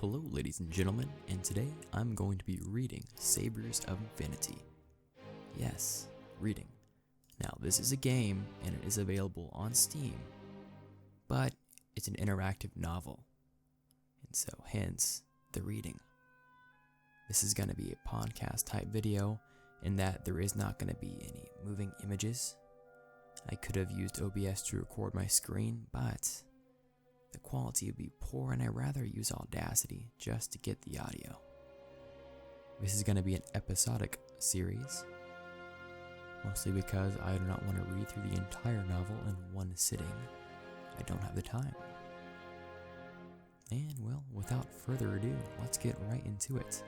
Hello ladies and gentlemen, and today I'm going to be reading Sabres of Infinity. Yes, reading. Now this is a game and it is available on Steam, but it's an interactive novel, and so hence the reading. This is going to be a podcast type video in that there is not going to be any moving images. I could have used OBS to record my screen, but the quality would be poor and I'd rather use Audacity just to get the audio. This is going to be an episodic series, mostly because I do not want to read through the entire novel in one sitting. I don't have the time. And well, without further ado, let's get right into it.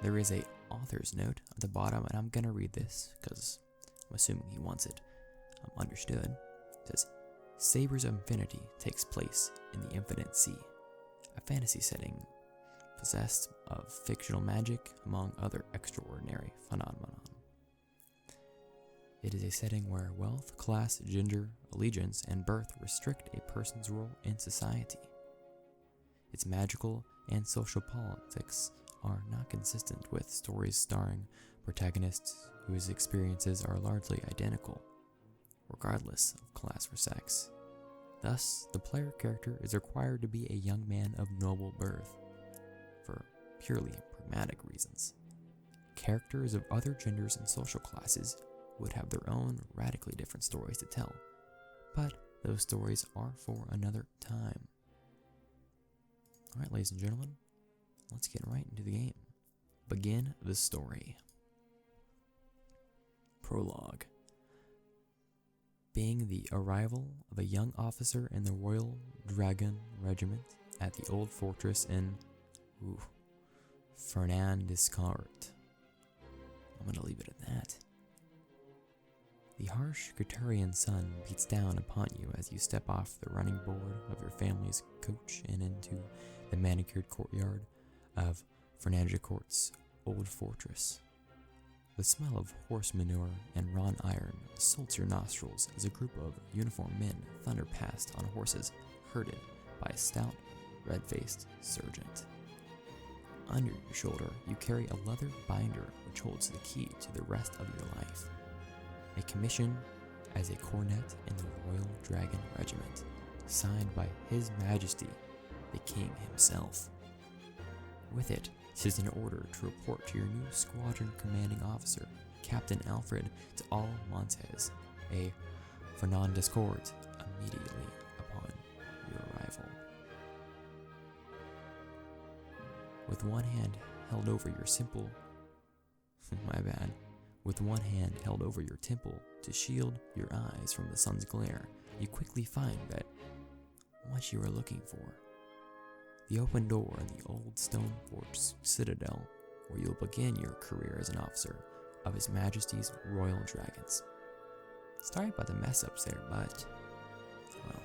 There is a author's note at the bottom, and I'm going to read this because I'm assuming he wants it understood. It says, Sabres of Infinity takes place in the Infinite Sea, a fantasy setting possessed of fictional magic among other extraordinary phenomena. It is a setting where wealth, class, gender, allegiance, and birth restrict a person's role in society. Its magical and social politics are not consistent with stories starring protagonists whose experiences are largely identical, regardless of class or sex. Thus, the player character is required to be a young man of noble birth, for purely pragmatic reasons. Characters of other genders and social classes would have their own radically different stories to tell, but those stories are for another time. Alright, ladies and gentlemen, let's get right into the game. Begin the story. Prologue. Being the arrival of a young officer in the Royal Dragon Regiment at the old fortress in Fernandescourt. I'm going to leave it at that. The harsh Guturian sun beats down upon you as you step off the running board of your family's coach and into the manicured courtyard of Fernandescourt's old fortress. The smell of horse manure and raw iron assaults your nostrils as a group of uniformed men thunder past on horses herded by a stout, red-faced sergeant. Under your shoulder, you carry a leather binder which holds the key to the rest of your life. A commission as a cornet in the Royal Dragon Regiment, signed by His Majesty, the King himself. With it, is an order to report to your new squadron commanding officer, Captain Alfred de Almontes, a Fernandescourt, immediately upon your arrival. With one hand held over your simple, with one hand held over your temple to shield your eyes from the sun's glare, you quickly find that what you are looking for. The open door in the old stone-forged citadel where you'll begin your career as an officer of His Majesty's Royal Dragons. Sorry about the mess-ups there, but, well,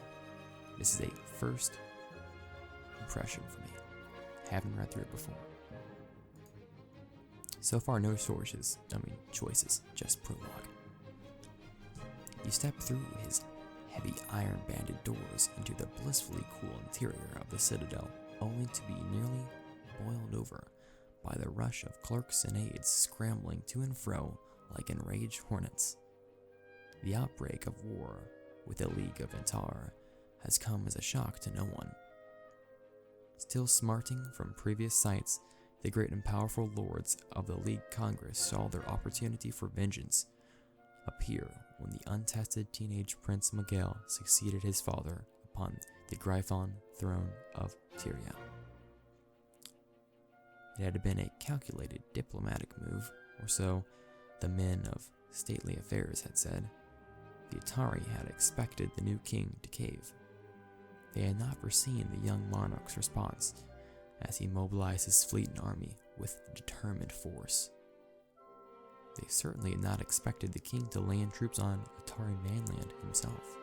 this is a first impression for me. Haven't read through it before. So far, no choices, just prologue. You step through his heavy iron-banded doors into the blissfully cool interior of the citadel, only to be nearly boiled over by the rush of clerks and aides scrambling to and fro like enraged hornets. The outbreak of war with the League of Antar has come as a shock to no one. Still smarting from previous sights, the great and powerful lords of the League Congress saw their opportunity for vengeance appear when the untested teenage Prince Miguel succeeded his father upon the Gryphon throne of Tyria. It had been a calculated diplomatic move, or so the men of stately affairs had said. The Atari had expected the new king to cave. They had not foreseen the young monarch's response as he mobilized his fleet and army with determined force. They certainly had not expected the king to land troops on Atari mainland himself.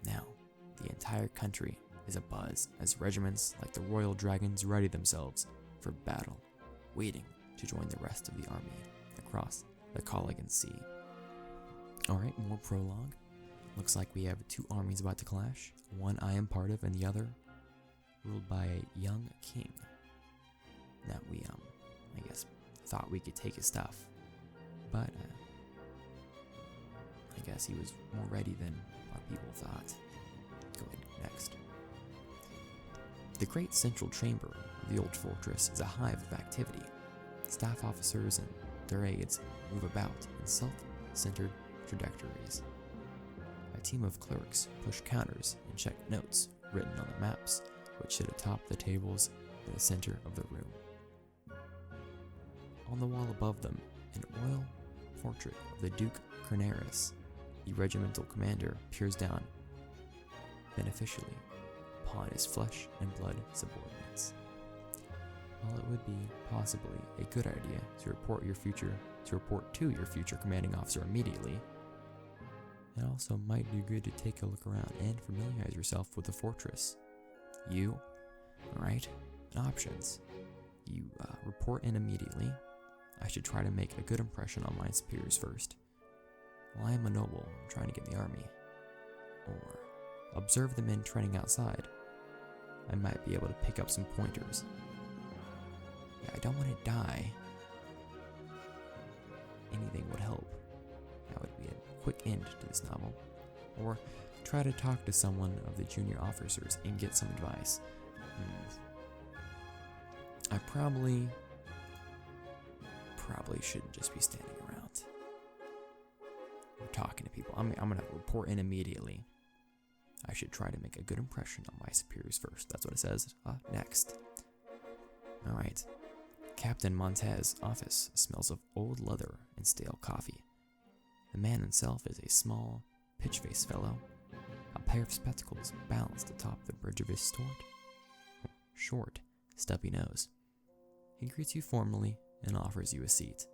Now, the entire country is abuzz as regiments like the Royal Dragons ready themselves for battle, waiting to join the rest of the army across the Colligan Sea. Alright, more prologue. Looks like we have two armies about to clash. One I am part of and the other ruled by a young king. Now we, I guess, thought we could take his stuff, but I guess he was more ready than our people thought. Go ahead, next. The great central chamber of the old fortress is a hive of activity. Staff officers and their aides move about in self-centered trajectories. A team of clerks push counters and check notes written on the maps, which sit atop the tables in the center of the room. On the wall above them, an oil portrait of the Duke Corneris, the regimental commander, peers down beneficially upon his flesh and blood subordinates. While it would be possibly a good idea to report to your future commanding officer immediately, it also might do good to take a look around and familiarize yourself with the fortress. You, alright, options. You report in immediately. I should try to make a good impression on my superiors first. Well, I am a noble, I'm trying to get in the army. Or observe the men training outside. I might be able to pick up some pointers. Yeah, I don't want to die. Anything would help. That would be a quick end to this novel. Or try to talk to someone of the junior officers and get some advice. I probably shouldn't just be standing around. We're talking to people. I'm gonna report in immediately. I should try to make a good impression on my superiors first. That's what it says. Next. Alright. Captain Montez's office smells of old leather and stale coffee. The man himself is a small, pitch-faced fellow. A pair of spectacles balanced atop the bridge of his short, stubby nose. He greets you formally and offers you a seat.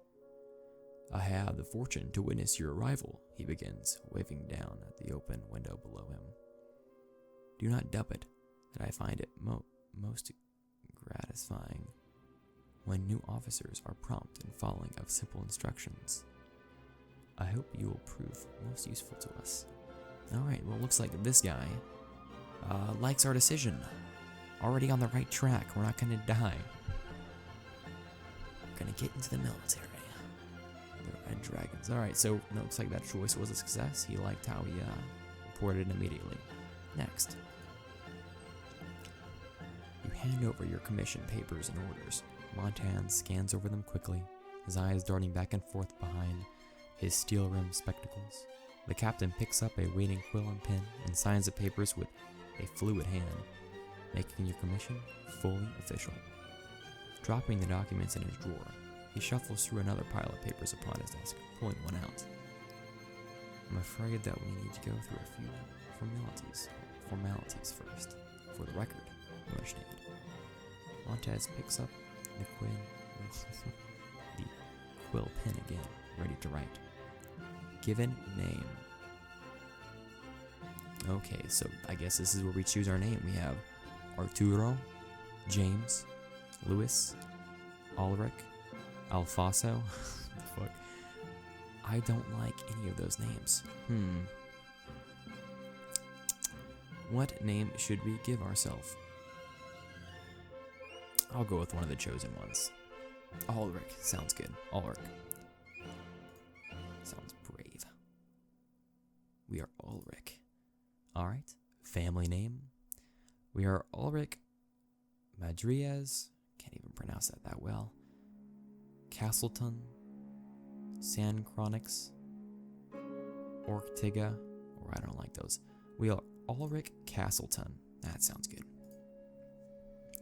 I have the fortune to witness your arrival, he begins, waving down at the open window below him. Do not doubt it that I find it most gratifying when new officers are prompt in following of simple instructions. I hope you will prove most useful to us. Alright, well, looks like this guy likes our decision. Already on the right track. We're not gonna die. We're gonna get into the military. The Red Dragons. Alright, so it looks like that choice was a success. He liked how he reported immediately. Next. You hand over your commission papers and orders. Montez scans over them quickly, his eyes darting back and forth behind his steel-rimmed spectacles. The captain picks up a waiting quill and pen and signs the papers with a fluid hand, making your commission fully official. Dropping the documents in his drawer, he shuffles through another pile of papers upon his desk, pulling one out. I'm afraid that we need to go through a few formalities first. For the record, you understand. Montez picks up the quill pen again, ready to write. Given name. Okay, so I guess this is where we choose our name. We have Arturo, James, Louis, Ulrich, Alfonso. The fuck? I don't like any of those names. What name should we give ourselves? I'll go with one of the chosen ones. Ulrich sounds good. Ulrich. Sounds brave. We are Ulrich. Alright. Family name. We are Ulrich Madriez. Can't even pronounce that well. Castleton. San Chronix. Ortega. Or I don't like those. We are Ulrich Castleton. That sounds good.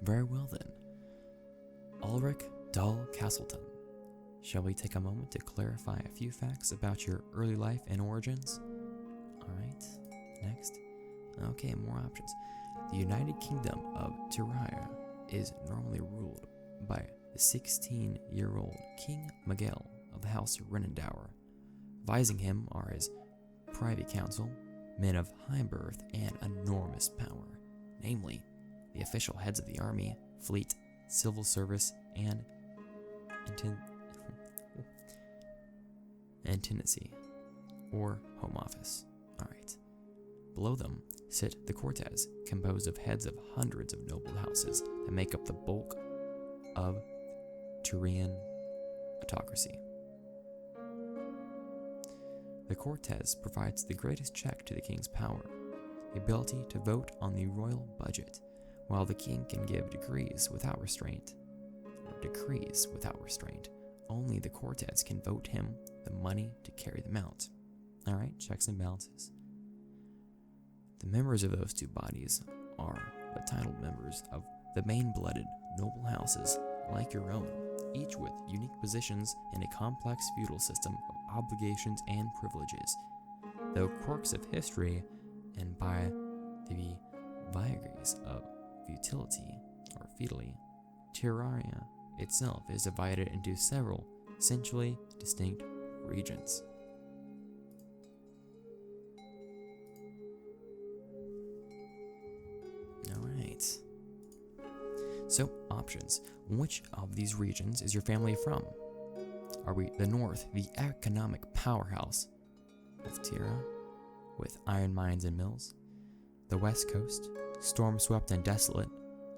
Very well then. Ulrich Dull Castleton. Shall we take a moment to clarify a few facts about your early life and origins? Alright, next. Okay, more options. The United Kingdom of Tyria is normally ruled by the 16-year-old King Miguel of the House Renendower. Advising him are his privy council, men of high birth and enormous power, namely the official heads of the army, fleet, civil service, and tenancy, or home office. Alright. Below them, sit the Cortes, composed of heads of hundreds of noble houses that make up the bulk of Turian autocracy. The Cortes provides the greatest check to the king's power, the ability to vote on the royal budget, while the king can give decrees without restraint. Only the Cortes can vote him the money to carry them out. Alright, checks and balances. The members of those two bodies are the titled members of the main-blooded noble houses like your own, each with unique positions in a complex feudal system of obligations and privileges. Though quirks of history, and by the vagaries of futility or feudally, Terraria itself is divided into several essentially distinct regions. Alright. So, options. Which of these regions is your family from? Are we the north, the economic powerhouse of Tira, with iron mines and mills? The west coast, storm-swept and desolate,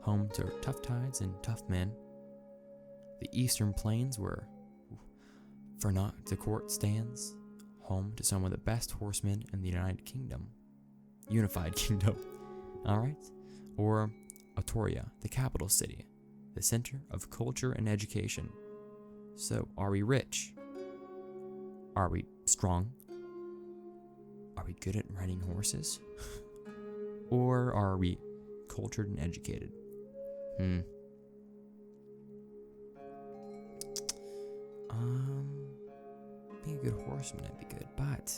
home to tough tides and tough men? The eastern plains, where Fernat de Court stands, home to some of the best horsemen in the Unified Kingdom. Alright? Or Otoria, the capital city, the center of culture and education. So, are we rich? Are we strong? Are we good at riding horses? Or are we cultured and educated? Being a good horseman would be good, but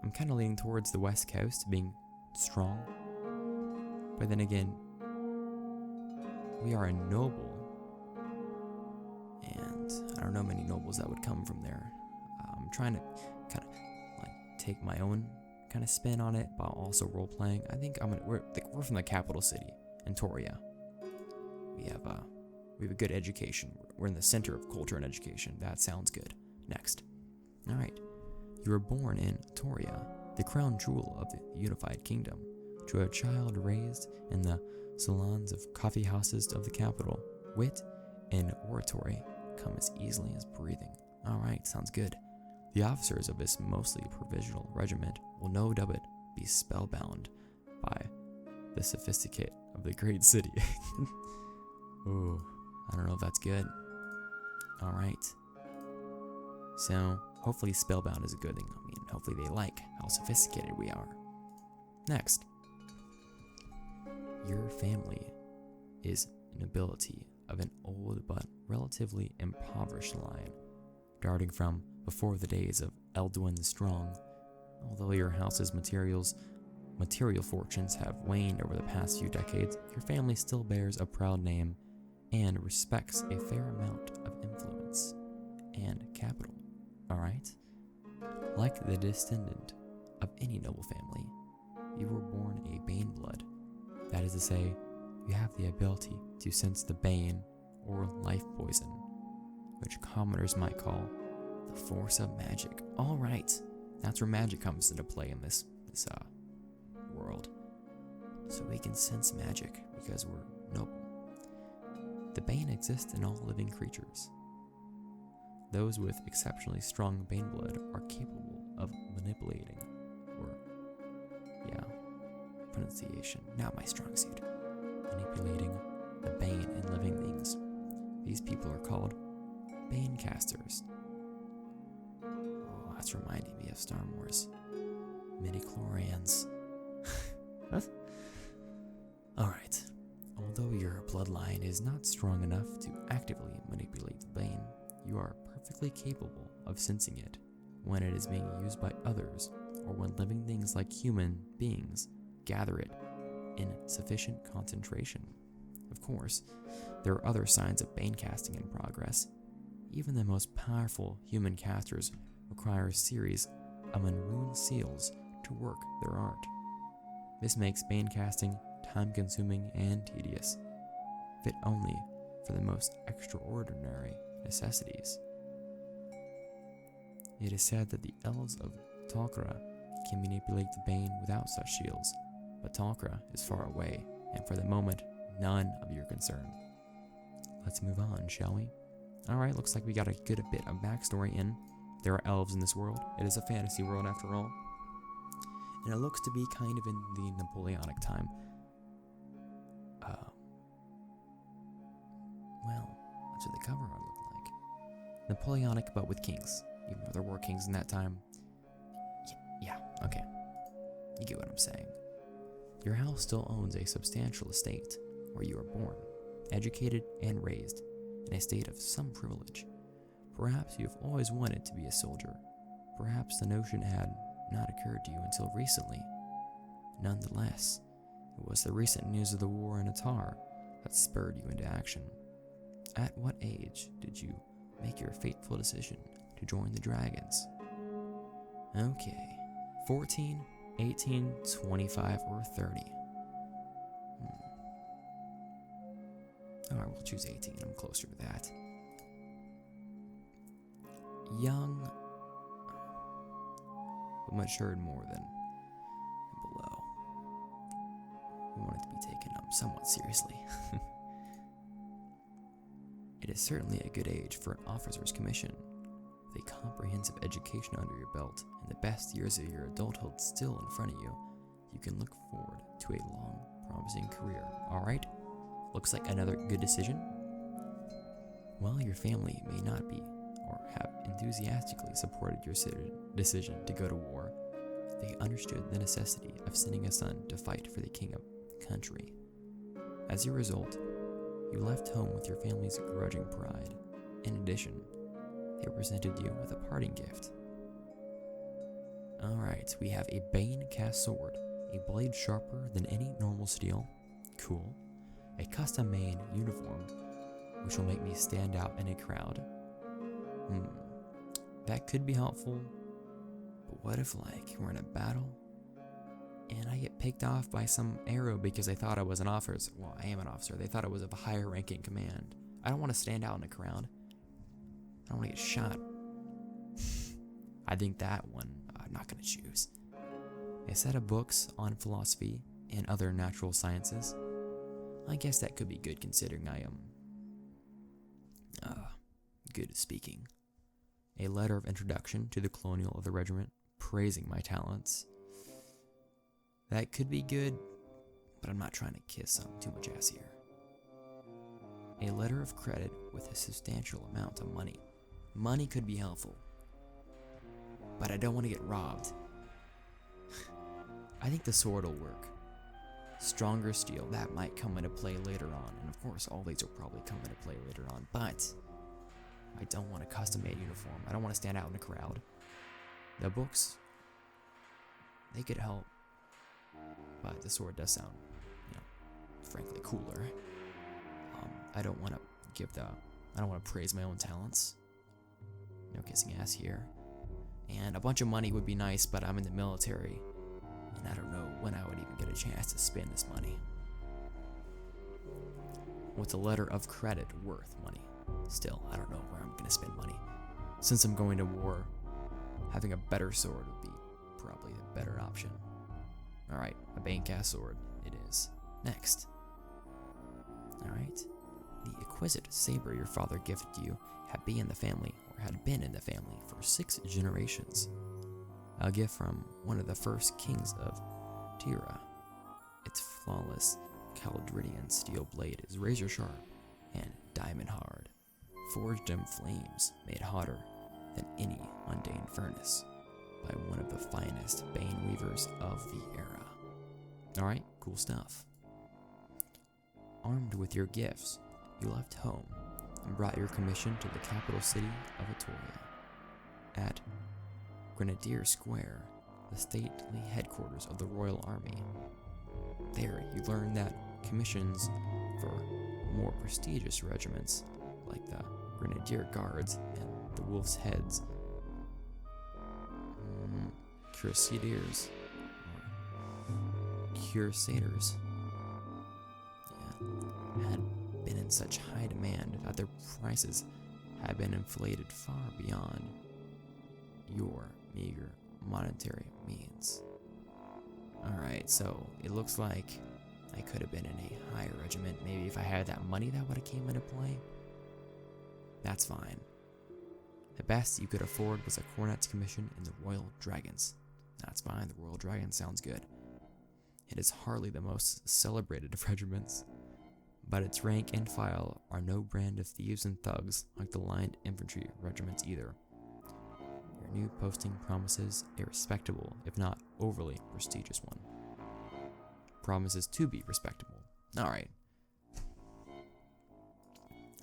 I'm kind of leaning towards the west coast, being strong. But then again, we are a noble, and I don't know many nobles that would come from there. I'm trying to kind of take my own kind of spin on it, but also role playing. I think we're from the capital city, Antoria. We have a good education. We're in the center of culture and education. That sounds good. Next. All right. You were born in Toria, the crown jewel of the Unified Kingdom, to a child raised in the salons of coffee houses of the capital. Wit and oratory come as easily as breathing. All right, sounds good. The officers of this mostly provisional regiment will no doubt be spellbound by the sophisticate of the great city. Ooh, I don't know if that's good. All right. So, hopefully spellbound is a good thing. I mean, hopefully they like how sophisticated we are. Next. Your family is nobility of an old but relatively impoverished line, darting from before the days of Eldwin the Strong. Although your house's material fortunes have waned over the past few decades, your family still bears a proud name and respects a fair amount of influence and capital. Alright? Like the descendant of any noble family, you were born a Baneblood. That is to say, you have the ability to sense the bane or life poison, which commoners might call the force of magic. Alright, that's where magic comes into play in this world. So we can sense magic because we're noble. The bane exists in all living creatures. Those with exceptionally strong bane blood are capable of manipulating, pronunciation, not my strong suit, manipulating the bane in living things. These people are called bane casters. Oh, that's reminding me of Star Wars. Midi-chlorians. Alright. Although your bloodline is not strong enough to actively manipulate the bane, you are perfectly capable of sensing it when it is being used by others, or when living things like human beings gather it in sufficient concentration. Of course, there are other signs of bane casting in progress. Even the most powerful human casters require a series of unruned seals to work their art. This makes bane casting time-consuming and tedious, fit only for the most extraordinary necessities. It is said that the elves of Talkra can manipulate the Bane without such shields, but Talkra is far away, and for the moment, none of your concern. Let's move on, shall we? Alright, looks like we got a good bit of backstory in. There are elves in this world. It is a fantasy world after all. And it looks to be kind of in the Napoleonic time. Well, that's what the cover art looked like. Napoleonic, but with kings. Even though there were kings in that time. Yeah, okay. You get what I'm saying. Your house still owns a substantial estate where you were born, educated, and raised in a state of some privilege. Perhaps you have always wanted to be a soldier. Perhaps the notion had not occurred to you until recently. Nonetheless, it was the recent news of the war in Atar that spurred you into action. At what age did you make your fateful decision to join the Dragons? Okay, 14, 18, 25, or 30. Alright, we'll choose 18. I'm closer to that. Young, but matured more than below. We want it to be taken somewhat seriously. It is certainly a good age for an officer's commission. With a comprehensive education under your belt and the best years of your adulthood still in front of you, you can look forward to a long, promising career. Alright? Looks like another good decision. While your family may not be or have enthusiastically supported your decision to go to war, they understood the necessity of sending a son to fight for the king of the country. As a result, you left home with your family's grudging pride. In addition, they presented you with a parting gift. Alright, we have a Bane cast sword, a blade sharper than any normal steel. Cool. A custom-made uniform, which will make me stand out in a crowd. That could be helpful, but what if, like, we're in a battle, and I get picked off by some arrow because they thought I was an officer? Well, I am an officer. They thought I was of a higher ranking command. I don't want to stand out in a crowd. I don't want to get shot. I think that one I'm not going to choose. A set of books on philosophy and other natural sciences. I guess that could be good considering I am good at speaking. A letter of introduction to the colonial of the regiment, praising my talents. That could be good, but I'm not trying to kiss too much ass here. A letter of credit with a substantial amount of money. Money could be helpful, but I don't want to get robbed. I think the sword will work. Stronger steel, that might come into play later on, and of course all these will probably come into play later on, but I don't want a custom-made uniform. I don't want to stand out in a crowd. The books, they could help, but the sword does sound, frankly cooler. I don't want to praise my own talents. No kissing ass here. And a bunch of money would be nice, but I'm in the military, and I don't know when I would even get a chance to spend this money. What's a letter of credit worth money? Still, I don't know where I'm going to spend money. Since I'm going to war, having a better sword would be probably the better option. Alright, a Banecast sword it is. Next. Alright. The exquisite saber your father gifted you had been in the family for 6 generations. A gift from one of the first kings of Tira. Its flawless Caldridian steel blade is razor sharp and diamond hard, forged in flames made hotter than any mundane furnace by one of the finest bane weavers of the era. Alright, cool stuff. Armed with your gifts, you left home and brought your commission to the capital city of Atoria. At Grenadier Square, the stately headquarters of the Royal Army. There, you learned that commissions for more prestigious regiments, like the Grenadier Guards and the Wolf's Heads, Crusaders, Crusaders, had been in such high demand that their prices had been inflated far beyond your meager monetary means. Alright, so it looks like I could have been in a higher regiment. Maybe if I had that money that would have came into play. That's fine. The best you could afford was a cornet's commission in the Royal Dragons. That's fine, the Royal Dragons sounds good. It is hardly the most celebrated of regiments, but its rank and file are no brand of thieves and thugs like the lined infantry regiments either. Your new posting promises a respectable, if not overly prestigious one. Promises to be respectable. Alright.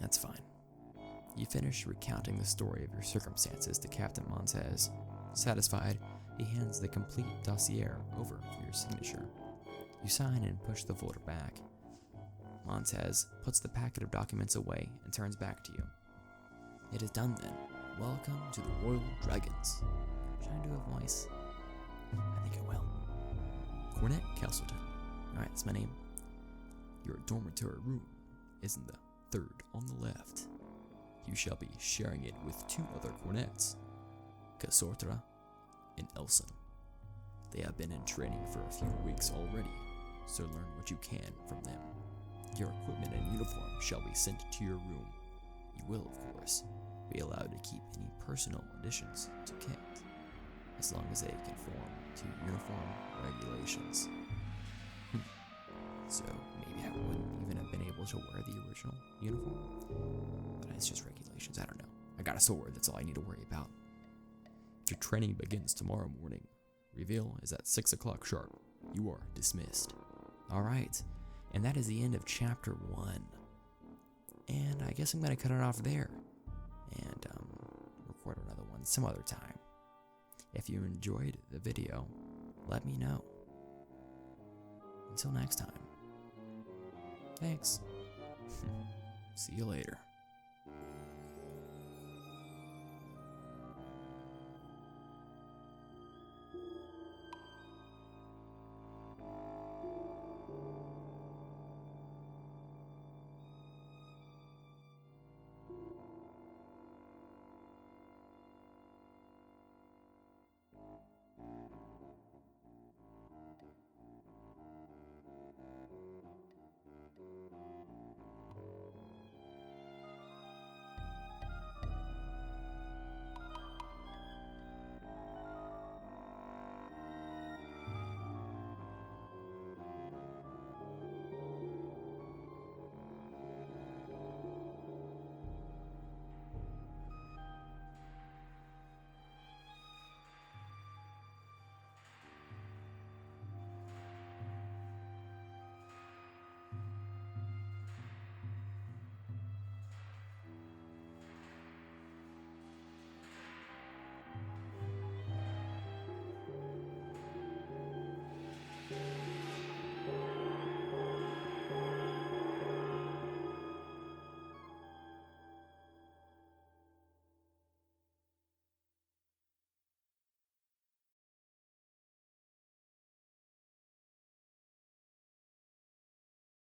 That's fine. You finish recounting the story of your circumstances to Captain Montez. Satisfied, he hands the complete dossier over for your signature. You sign and push the folder back. Montez puts the packet of documents away and turns back to you. It is done then. Welcome to the Royal Dragons. Should I do a voice? I think I will. Cornet Castleton. Alright, that's my name. Your dormitory room is in the third on the left. You shall be sharing it with two other cornets, Casortra and Elson. They have been in training for a few weeks already, so learn what you can from them. Your equipment and uniform shall be sent to your room. You will, of course, be allowed to keep any personal additions to kit, as long as they conform to uniform regulations. So maybe I wouldn't even have been able to wear the original uniform, but it's just regulations, I don't know. I got a sword, that's all I need to worry about. Your training begins tomorrow morning. Reveal is at 6 o'clock sharp. You are dismissed. Alright, and that is the end of chapter 1. And I guess I'm going to cut it off there and record another one some other time. If you enjoyed the video, let me know. Until next time. Thanks. See you later.